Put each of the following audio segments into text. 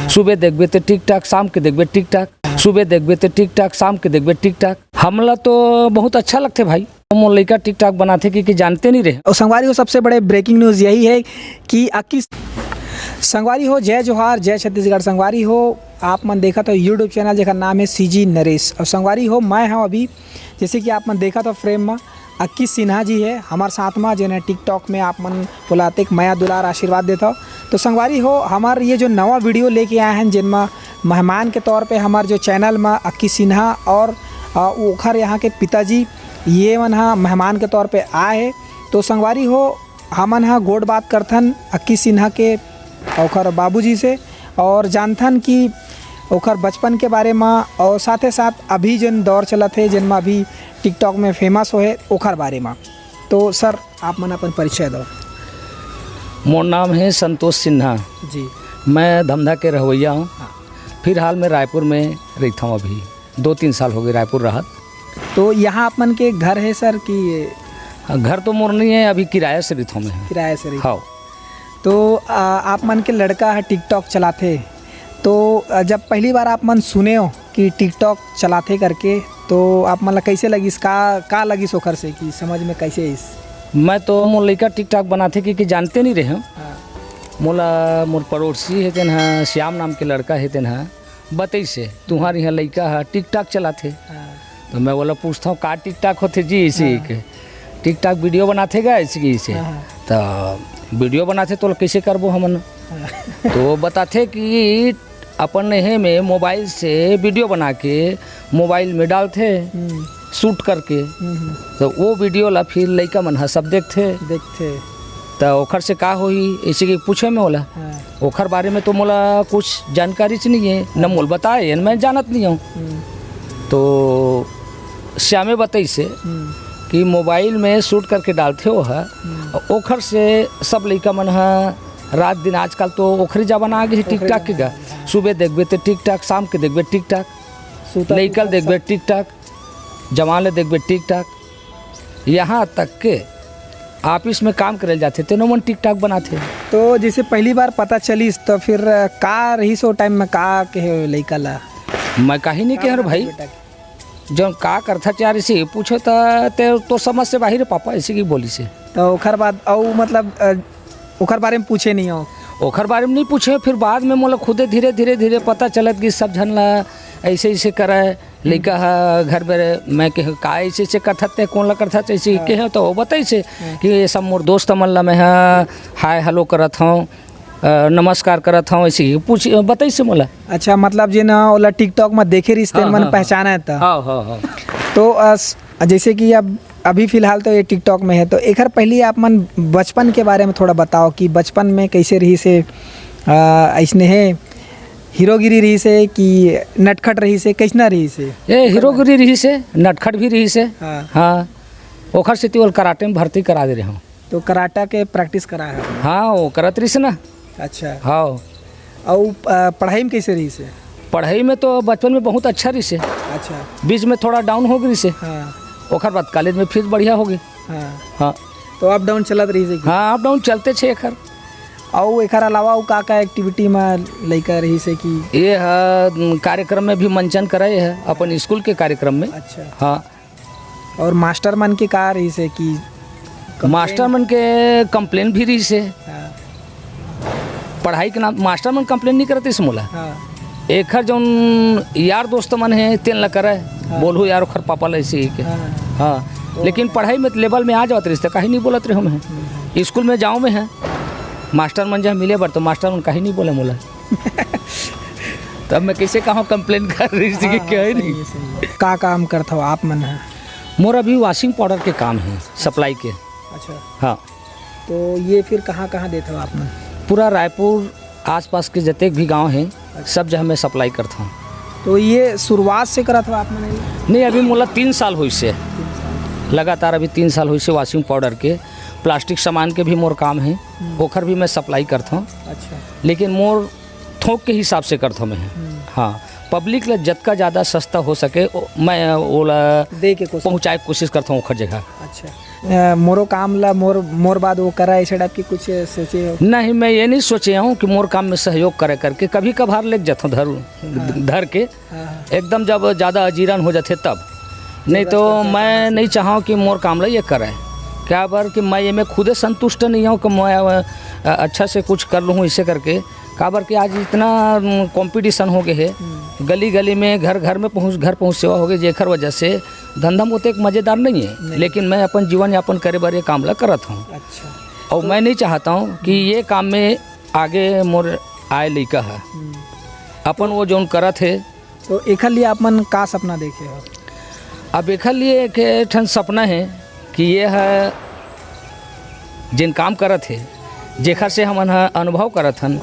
सुबह देखबे तो ठीक ठाक, शाम के देखबे ठीक ठाक, सुबह देखबे तो ठीक ठाक, शाम के देखबे ठीक ठाक। हमला तो बहुत अच्छा लगते भाई, हम लड़का ठीक ठाक बनाते कि जानते नहीं रहे। और संगवारी हो सबसे बड़े ब्रेकिंग न्यूज़ यही है कि 21 संगवारी हो, जय जोहार, जय छत्तीसगढ़। संगवारी हो आप मन देखा तो यूट्यूब चैनल जेकर नाम है CG नरेश। और संगवारी हो मैं हाँ अभी जैसे कि आप मन देखा तो फ्रेम में 21 सिन्हा जी है हमारे साथ में, जिन्हें टिकटॉक में आप मन बुलाते माया दुलार आशीर्वाद देता हो। तो संगवारी हो हमार ये जो नवा वीडियो लेके आए हैं जिनमें मेहमान के तौर पे हमारे जो चैनल में 21 सिन्हा और ओखर यहाँ के पिताजी ये मन हाँ मेहमान के तौर पे आए है। तो संगवारी हो हमन हाँ गोड बात करथन 21 सिन्हा के ओखर बाबूजी से और जानथन कि ओखर बचपन के बारे में और साथ साथ अभी जिन दौर चलत है जिनमें अभी टिकटॉक में फेमस हो है ओखर बारे में। तो सर आप मन अपन परिचय दो। मोर नाम है संतोष सिन्हा जी। मैं धमधा के रहोइया हूँ। हाँ। फिलहाल मैं रायपुर में रहता हूँ, अभी 2-3 साल हो गए रायपुर रहा। तो यहाँ आप मन के घर है सर कि घर तो मोर नहीं है, अभी किराया से रहता हूँ मैं। किराए से रही? हाँ। तो आप मन के लड़का है टिकटॉक चलाते, तो जब पहली बार आप मन सुने हो कि टिकटॉक चलाते करके तो आप मन ला कैसे लगिस, का लगिस ओखर से कि समझ में कैसे इस? मैं तो मोर लड़का टिक टाक बनाते कि जानते नहीं रहे। मोला मोर पड़ोसी है तेन हाँ श्याम नाम के लड़का है तेन हाँ बतई से तुम्हारे यहाँ लड़का है टिक टाक चलाते। तो मैं बोला पूछता हूँ का टिक टाक होते जी इसी के टिक टाक वीडियो बनाते गए इसी से। तो वीडियो बनाते तो कैसे करबो हमन। तो बताते कि अपन है में मोबाइल से वीडियो बना के मोबाइल में डालते शूट करके। तो वो वीडियो ला फिर लड़का मन सब देखते। तो ओखर से का होई ऐसे कि पूछे में होला। ओखर बारे में तो मोला कुछ जानकारी नहीं है, न मोल बताए मैं जानत नहीं हूँ। तो श्यामे बताई से कि मोबाइल में शूट करके डालते हो है। ओखर से सब लड़का मन रात दिन आजकल तो ओखरी जमाना आ गई टिक टाक के गा। सुबह देखबे तो ठीक ठाक, शाम के देखबे ठीक ठाक, लड़कल देखबे ठीक ठाक, जवान देखबे ठीक ठाक, यहाँ तक के ऑफिस में काम करे जाते थे मन टिक टाक बनाते। तो जैसे पहली बार पता चलीस तो फिर का रही सो टाइम में का कहे लड़का ला? मैं कहीं नहीं कह भाई, जो का करता चार इसे पूछो तो समझ से बाहर पापा ऐसे की बोली से। तो ओखर बाद और मतलब ओखर बारे में पूछे नहीं हो? ओखर बारे में नहीं पूछे, फिर बाद में मोला खुदे धीरे धीरे पता चलत कि सब झन ला ऐसे ऐसे करे लड़का है घर में। मैं कह का ऐसे ऐसे करते कौन ला करता ऐसे कहे तो वो बताई से कि ये सब मोर दोस्त मन ला मैं हाय हेलो करत हूँ, नमस्कार करत हूँ, ऐसे पूछ बताई से मोला। अच्छा मतलब जे ना ओला टिकटॉक में देखे रिश्ते मन पहचाना है था। हाँ। तो जैसे कि अब अभी फ़िलहाल तो ये टिकटॉक में है, तो एक पहले आप मन बचपन के बारे में थोड़ा बताओ कि बचपन में कैसे रही से ऐसने है हीरोगिरी रही से कि नटखट रही से, कैसना रही से? ये हीरोगिरी रही से, नटखट भी रही से। हाँ। ओखर से तिवल कराटे में भर्ती करा दे रहे हूँ। तो कराटा के प्रैक्टिस करा है? हाँ वो करत रही से ना। अच्छा। हाँ। और पढ़ाई में कैसे रही से? पढ़ाई में तो बचपन में बहुत अच्छा रही से। अच्छा। बीच में थोड़ा डाउन हो गई से। हाँ। ओखर बाद कॉलेज में फिर बढ़िया हो गई। हाँ। तो अप डाउन चलत रही से? हाँ अप डाउन चलते छे एखर। और एखर अलावा का एक्टिविटी में लड़का रही से कि ये कार्यक्रम में भी मंचन करे है अपन स्कूल के कार्यक्रम में। अच्छा। हाँ। और मास्टर मन के का रही से कि मास्टर मन के कंप्लेन भी रही से। पढ़ाई के नाम मास्टर मन कंप्लेन नहीं करते इस मोला। एखर जो यार दोस्त मन है तेन ला करे बोलू यार ओखर पापा ला ऐसे ही के। हाँ। लेकिन पढ़ाई में लेवल में आ जाते रिश्ते कहीं नहीं बोलत रहे हम। स्कूल में जाऊँ में है मास्टर मन जहाँ मिले बर तो मास्टर मन कहीं नहीं बोले मोला। तब मैं कैसे कहाँ कंप्लेन कर रही थी कि क्या है नहीं। का काम करता हो आप मन है? मोर अभी वॉशिंग पाउडर के काम है सप्लाई के। अच्छा। हाँ। तो ये फिर कहाँ देते हो आप मन? पूरा रायपुर आसपास के जतेक भी गांव हैं सब जगह मैं सप्लाई करता हूँ। तो ये शुरुआत से करा था आप मन? नहीं अभी मोला 3 साल हुई से लगातार, अभी 3 साल हुई से वॉशिंग पाउडर के प्लास्टिक सामान के भी मोर काम है ओखर भी मैं सप्लाई करता हूँ। अच्छा। लेकिन मोर थोक के हिसाब से करता हूँ मैं। हाँ। पब्लिक ले जतका ज़्यादा सस्ता हो सके मैं ओला दे के पहुँचाए कोशिश करता हूँ ओखर जगह। अच्छा। मोरो काम ला मोर बाद वो करा ऐसे टाइप की कुछ सोचे हो? नहीं, मैं ये नहीं सोचे हूँ कि मोर काम में सहयोग करे करके, कभी कभार लेग जाता धर के एकदम जब ज़्यादा अजीरन हो जाते तब, नहीं तो मैं नहीं चाहूँ कि मोर काम ला ये करे। क्या बार कि मैं ये में खुदे संतुष्ट नहीं हूँ कि मैं अच्छा से कुछ कर लूँ इसे करके। काबर कि आज इतना कंपटीशन हो गए है, गली गली में घर घर में घर पहुँच सेवा हो गई, जेखर वजह से धंधा में एक मज़ेदार नहीं है लेकिन मैं अपन जीवन यापन करे बार ये काम ला करत हूँ। अच्छा। और मैं नहीं चाहता हूँ कि ये काम में आगे मोर आए लड़का है अपन वो जो करत है। तो एक लिए आप मन का सपना देखे हो? अब एक लिए एक ठन सपना है कि ये है जिन काम करत है जेखर से हम अनुभव करत हन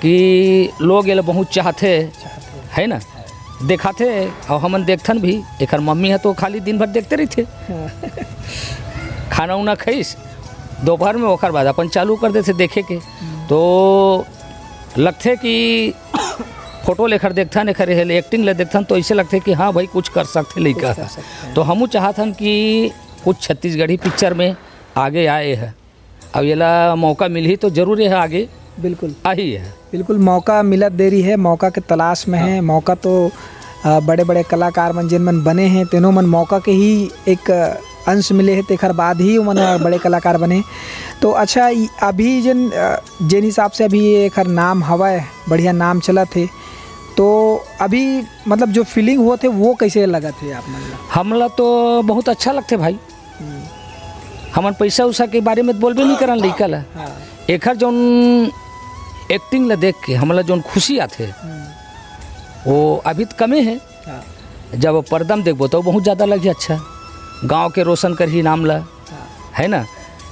कि लोग ये बहुत चाहते है ना, देखाते और हमन देखथन भी। एक मम्मी है तो खाली दिन भर देखते रही थे खाना उना खाइस दोपहर में, ओकर बाद अपन चालू कर देते देखे के। तो लगते कि फोटो लेकर देखथन एक एक्टिंग ले देखथन तो ऐसे लगते कि हाँ भाई कुछ कर सकते लड़का। तो हमू चाहथन कि कुछ छत्तीसगढ़ी पिक्चर में आगे आए है। अब ये मौका मिल ही तो जरूर है आगे बिल्कुल आई है। बिल्कुल मौका मिलत देरी है, मौका के तलाश में है। मौका तो बड़े बड़े कलाकार मन जिन मन बने हैं तेनों मन मौका के ही एक अंश मिले है, तेखर बाद ही मन बड़े कलाकार बने। तो अच्छा अभी जिन हिसाब से अभी एक नाम हवा बढ़िया नाम चला थे, तो अभी मतलब जो फीलिंग हुआ थे वो कैसे लगा थे आप मन? हमला तो बहुत अच्छा लगते भाई। हमन पैसा उसा के बारे में बोलबे नहीं करन लइका ला। एखर जोन एक्टिंग ला देख के हमला जोन खुशी आथे वो अभी तो कमे है। जब परदम देखबो तो बहुत ज़्यादा लगे अच्छा। गांव के रोशन कर ही नाम ला है ना,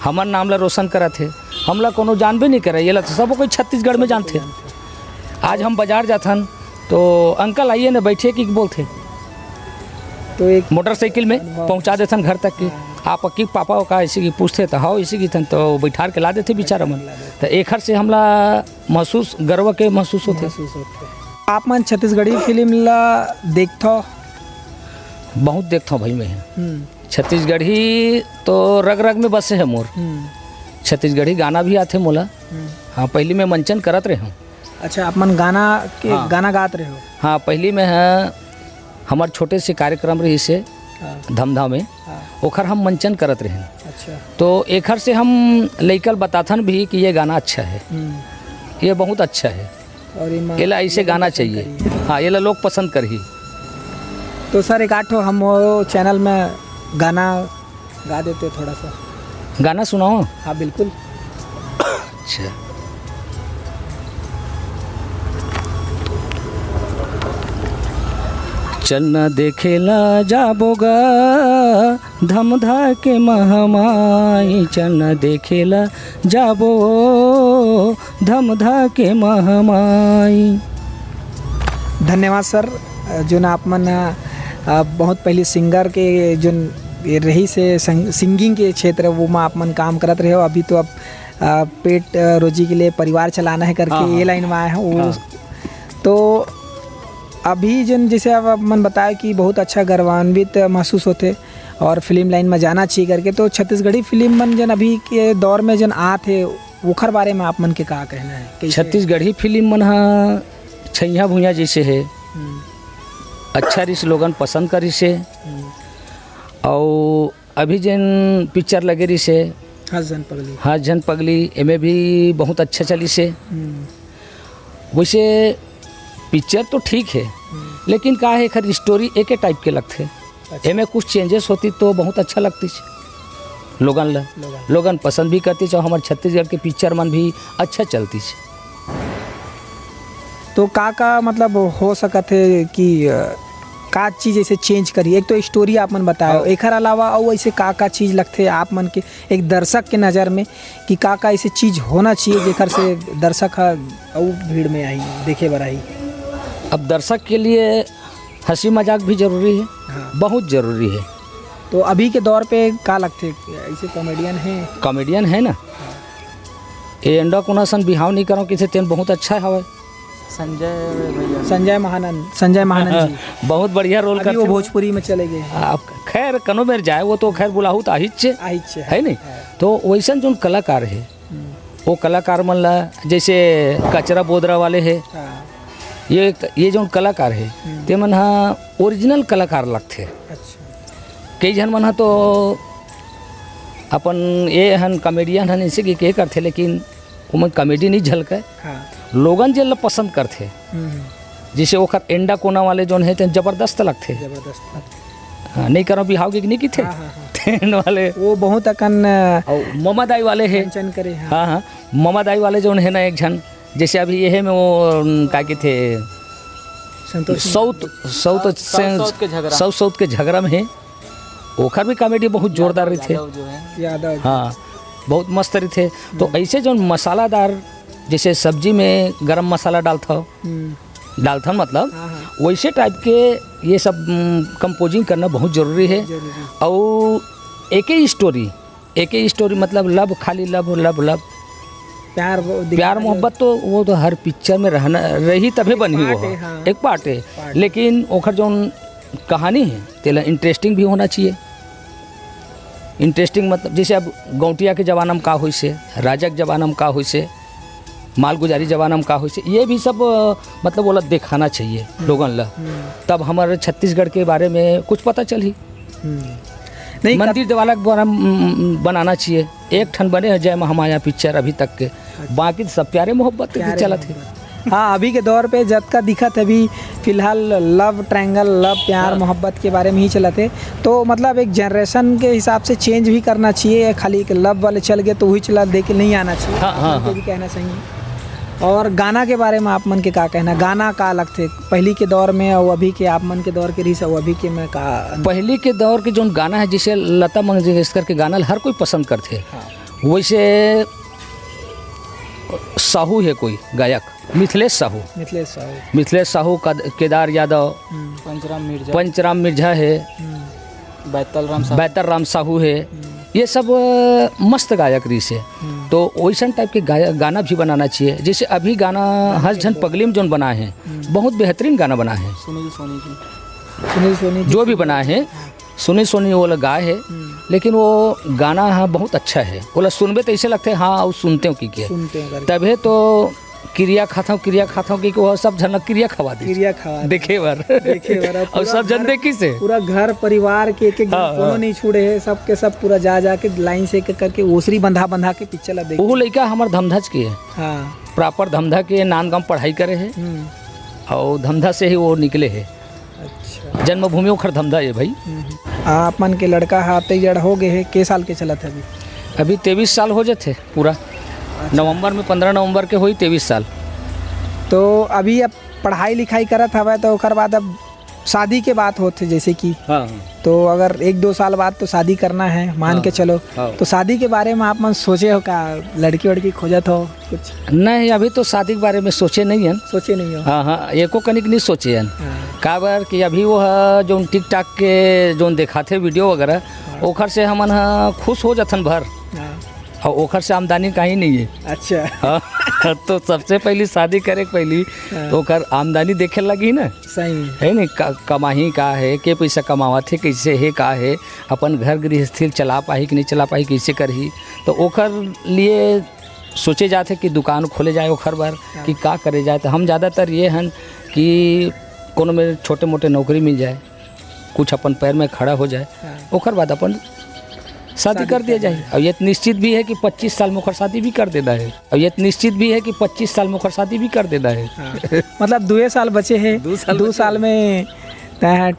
हमर नाम ला रोशन करा थे। हमला कोनो जानबे नहीं करे, ये ला तो सब कोई छत्तीसगढ़ में जानते। आज हम बाजार जाथन तो अंकल आइए ना बैठे कि बोलते तो एक मोटरसाइकिल में पहुंचा देथन घर तक के। आप की पापा का इसी की पूछते तो हाँ इसी की थन तो बैठार के ला देते बेचारा मन। तो एखर से हमला महसूस गर्व के महसूस होते। आप मन छत्तीसगढ़ी फिल्म ला देखथो? बहुत देखता हूँ भाई मैं। छत्तीसगढ़ी तो रग रग में बसे है मोर। छत्तीसगढ़ी गाना भी आते मोला। हाँ पहली मैं मंचन करत रहे हूँ। अच्छा आप मन गाना के हाँ। गाना गात रहे हो? हाँ पहली में है हमार छोटे से कार्यक्रम रही से धमधा में ओखर हम मंचन करत रहे। अच्छा। तो एखर से हम लइकल बताथन भी कि ये गाना अच्छा है, ये बहुत अच्छा है और ये ऐसे गाना चाहिए। हाँ ये लोग पसंद कर ही। तो सर एक आठो हम वो चैनल में गाना गा देते थोड़ा सा। गाना सुनाओ? हाँ बिल्कुल। अच्छा चलना देखेला जाबोगा धमधा के महमाई, चलना देखेला जाबो धमधा के महमाई। धन्यवाद सर। जो ना आप मन बहुत पहले सिंगर के जो रही से सिंगिंग के क्षेत्र वो में आप मन काम करत रहे हो। अभी तो अब पेट रोजी के लिए परिवार चलाना है करके ये लाइन में आए हैं वो। तो अभी जैसे अब मन बताया कि बहुत अच्छा गर्वान्वित महसूस होते और फिल्म लाइन में जाना चाहिए करके। तो छत्तीसगढ़ी फिल्म मन जन अभी के दौर में जन आते ओखर बारे में आप मन के का कहना है? छत्तीसगढ़ी फिल्म मन हाँ छैया भुइया जैसे है, अच्छा रिस लोगन पसंद करी से। और अभी जन पिक्चर लगे रही से हाँ जन पगली एमे भी बहुत अच्छा चली से। वैसे पिक्चर तो ठीक है लेकिन का है खर स्टोरी एक टाइप के लगते। अच्छा। एमे कुछ चेंजेस होती तो बहुत अच्छा लगती लोगन पसंद भी करती। चाहे हमारे छत्तीसगढ़ के पिक्चर मन भी अच्छा चलती। तो का मतलब हो सकत है कि का चीज़ ऐसे चेंज करी? एक तो स्टोरी आप मन बताओ, एक अलावा और ऐसे का चीज़ लगते आप मन के एक दर्शक के नज़र में कि का ऐसे चीज़ होना चाहिए जेकर से दर्शक और भीड़ में आई देखे बर आई? अब दर्शक के लिए हंसी मजाक भी जरूरी है। हाँ। बहुत ज़रूरी है। तो अभी के दौर पे का लगते ऐसे कॉमेडियन है ना। ये अंडा कोनासन बिहाव नहीं करो किसी तेन बहुत अच्छा हवा संजय महानंद जी बहुत बढ़िया रोल अभी करते वो हो। भोजपुरी में चले गए हैं। आप खैर कनो मेर जाए वो तो खैर बुलाहू तो आहिच है नहीं। तो वैसन जो कलाकार है वो कलाकार मन ला जैसे कचरा बोदरा वाले है हाँ, ये जो कलाकार है ते मन हा ओरिजिनल कलाकार लगथे। अच्छा कई जन मन हा तो अपन ये हन कॉमेडियन हन इसे के करथे लेकिन ओमन कॉमेडी नहीं झलके हाँ लोगन जे ला पसंद करथे जैसे ओखर एंडा कोना वाले जोन है तेन जबरदस्त लगथे। जबरदस्त हाँ, नहीं करो बिहाव के नहीं की थे हाँ, हाँ, हाँ। तेन वाले वो बहुत अकन और ममादाई वाले है। कंचन करे हाँ, हाँ हाँ ममादाई वाले जोन है ना एक झन जैसे अभी ये है में वो का के थे संतोष साउथ के झगड़ा में है ओखर भी कॉमेडी बहुत जोरदार रही थे। यादव हाँ बहुत मस्त रही थे। तो ऐसे जो मसालादार जैसे सब्जी में गरम मसाला डालथन मतलब हाँ, हाँ, वैसे टाइप के ये सब कंपोजिंग करना बहुत ज़रूरी है। जरूरी और एक ही स्टोरी मतलब लव खाली लव लव लव प्यार मोहब्बत तो वो तो हर पिक्चर में रहना रही तभी बनी वो पार्ट है, हाँ। एक पार्ट है लेकिन ओखर जो कहानी है तेला इंटरेस्टिंग भी होना चाहिए। इंटरेस्टिंग मतलब जैसे अब गौटिया के जमाना में का हुई से राजा के जमाना में का हुई से मालगुजारी जमाना में का हुई से ये भी सब मतलब बोला दिखाना चाहिए लोगन ला तब हमारे छत्तीसगढ़ के बारे में कुछ पता चली। नहीं मंदिर दिवाला बनाना चाहिए। एक ठन बने हैं जय महामाया पिक्चर अभी तक के बाकी सब प्यारे मोहब्बत के चला थे। हाँ अभी के दौर पे जब का दिखत अभी फिलहाल लव ट्रायंगल लव प्यार मोहब्बत के बारे में ही चलाते। तो मतलब एक जनरेशन के हिसाब से चेंज भी करना चाहिए। खाली एक लव वाले चल गए तो वही चला दे के नहीं आना चाहिए। हाँ, हाँ, उनको भी कहना चाहिए। और गाना के बारे में आप मन के का कहना गाना का अलग थे पहली के दौर में और अभी के आप मन के दौर के रही सब अभी के में का पहले के दौर के जो गाना है जैसे लता मंगेशकर के गाना हर कोई पसंद करते। हाँ। वैसे साहू है कोई गायक मिथिलेश साहू केदार यादव पंचराम मिर्जा है बैतर राम साहू है ये सब मस्त गायक रही से। तो वैसन टाइप के गाना भी बनाना चाहिए। जैसे अभी गाना हर झन पगली में जोन बना है बहुत बेहतरीन गाना बना है। सुनील सोनी जो भी बना है सुनील सोनी वो लोग गाए है लेकिन वो गाना हाँ बहुत अच्छा है। वो लोग सुनबे तो ऐसे लगते हैं हाँ और सुनते हो कि क्या सुनते हैं तभी तो क्रिया खाता हूँ कि वो सब झन क्रिया खवा देखे बार और सब जन देखी से पूरा घर परिवार के एक हाँ, कोनो नहीं छूटे है सबके सब पूरा जा के लाइन से एक करके ओसरी बंधा के पिक्चर ला देखे। वो लड़का हमारे धमधच के है हाँ प्रॉपर धमधा के नानगाम पढ़ाई करे है और धमधा से ही वो निकले है। अच्छा जन्मभूमि ओखर धमधा है भाई। आप मन के लड़का हाथे जड़ हो गए है के साल के चलत है अभी 23 साल हो जाते पूरा। नवंबर में 15 नवंबर के हुई 23 साल। तो अभी अब पढ़ाई लिखाई करत हवा तो ओकर बाद अब शादी के बात होते जैसे कि हाँ तो अगर 1-2 साल बाद तो शादी करना है मान के चलो हाँ। तो शादी के बारे में आप मन सोचे हो का लड़की वड़की खोजत हो कुछ नहीं अभी तो शादी के बारे में सोचे नहीं हन। सोचे नहीं हो हाँ हाँ एको कनिक नहीं सोचे हन हाँ। का बार कि अभी वो जो टिकटॉक के जो दिखाते वीडियो वगैरह ओखर से हमन खुश हो जाथन भर हाँ। और ओखर से आमदनी कहीं नहीं है। अच्छा हाँ, तो सबसे पहली शादी करे के पहली तो ओकर आमदनी देखे लगी ना सही है नहीं कमाही का है के पैसा कमावा थे कैसे है का है अपन घर गृहस्थी चला पाही कि नहीं चला पाही कैसे करही। तो ओकर लिए सोचे जाते कि दुकान खोले जाए ओखर बार कि का करे जाए। तो हम ज़्यादातर ये हन कि कोनो में छोटे मोटे नौकरी मिल जाए कुछ अपन पैर में खड़ा हो जाए ओखर बाद अपन शादी कर दिया जाए। और ये निश्चित भी है कि 25 साल में ओखर शादी भी कर देना है। और ये निश्चित भी है कि 25 साल में ओखर शादी भी कर देना है। मतलब 2 साल बचे हैं 2 साल में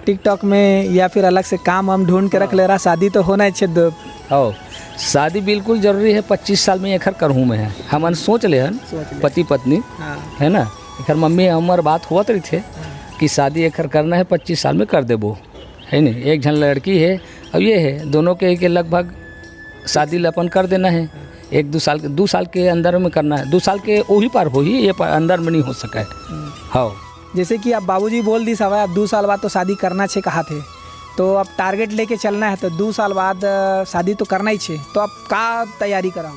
टिकटॉक में या फिर अलग से काम हम ढूंढ के रख ले रहा शादी तो होना चाहिए। हो शादी बिल्कुल जरूरी है 25 साल में एखर करहूँ में है हमन सोच ले हन पति पत्नी है ना एखर मम्मी हमार बात हुआ रही थे कि शादी एखर करना है 25 साल में कर देबो है नहीं। एक झन लड़की है अब ये है दोनों के लगभग शादी अपन कर देना है 2 साल के अंदर में करना है। 2 साल के वही पार हो ही ये अंदर में नहीं हो सका है। हाँ जैसे कि अब बाबूजी बोल दी सवाई अब 2 साल बाद तो शादी करना छे कहा थे तो अब टारगेट लेके चलना है तो 2 साल बाद शादी तो करना ही छे तो अब का तैयारी करा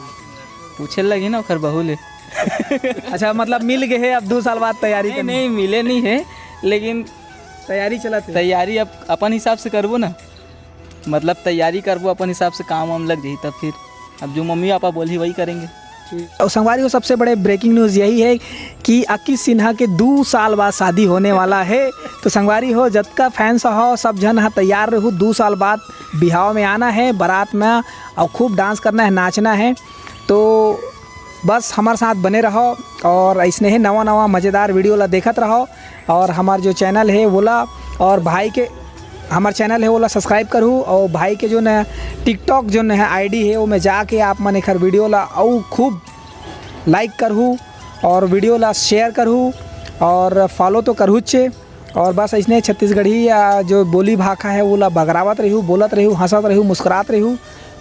पूछे लगी ना ओकर बहू ले अच्छा, मतलब मिल गए है अब 2 साल बाद तैयारी नहीं, करनी? नहीं मिले नहीं है, लेकिन तैयारी चलत है। तैयारी अब अपन हिसाब से करबो ना, मतलब तैयारी करबो अपन हिसाब से, काम वाम लग जाई तब फिर अब जो मम्मी पापा बोली वही करेंगे। और संगवारी को सबसे बड़े ब्रेकिंग न्यूज़ यही है कि अक्की सिन्हा के 2 साल बाद शादी होने वाला है। तो संगवारी हो जतका फैंस हो सब जन हाँ तैयार रहो, 2 साल बाद बिहाव में आना है, बारात में और खूब डांस करना है, नाचना है। तो बस हमारे साथ बने रहो और ऐसने ही नवा नवा मज़ेदार वीडियो ला देखत रहो। और हमारे जो चैनल है वोला और भाई के हमारे चैनल है वो ला सब्सक्राइब करूँ, और भाई के जो न टिकटॉक जो न है आईडी है वो में जाके आप मन एक वीडियो ला और खूब लाइक करूँ और वीडियो ला शेयर करूँ और फॉलो तो करूँ चे। और बस इसने छत्तीसगढ़ी जो बोली भाषा है वो ला बगरावत रहूँ, बोलत रहूँ, हंसत रहूँ, मुस्कुरात रहूँ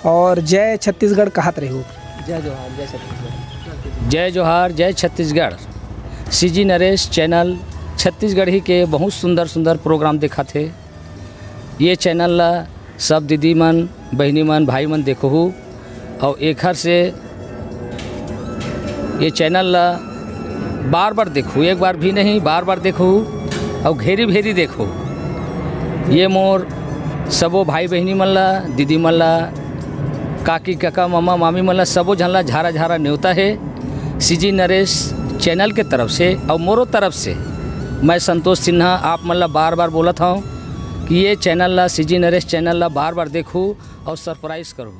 और जय छत्तीसगढ़ कहत रहूँ। जय जोहार जय छत्तीसगढ़। जय जोहार जय छत्तीसगढ़। सीजी नरेश चैनल छत्तीसगढ़ी के बहुत सुंदर सुंदर प्रोग्राम देखा थे। ये चैनल ला सब दीदी मन, बहनी मन, भाई मन देखो और एक हर से ये चैनल ला बार बार देखो, एक बार भी नहीं बार बार देखो और घेरी भेरी देखो। ये मोर सबो भाई बहनी मन ला, दीदी मन ला, काकी काका मामा मामी मन ला सबो झन ला झारा झारा न्योता है सीजी नरेश चैनल के तरफ से और मोरो तरफ से। मैं संतोष सिन्हा आप मन ला बार बार बोलत हूँ कि ये चैनल ला सीजी नरेश चैनल ला बार बार देखो और सरप्राइज़ करो।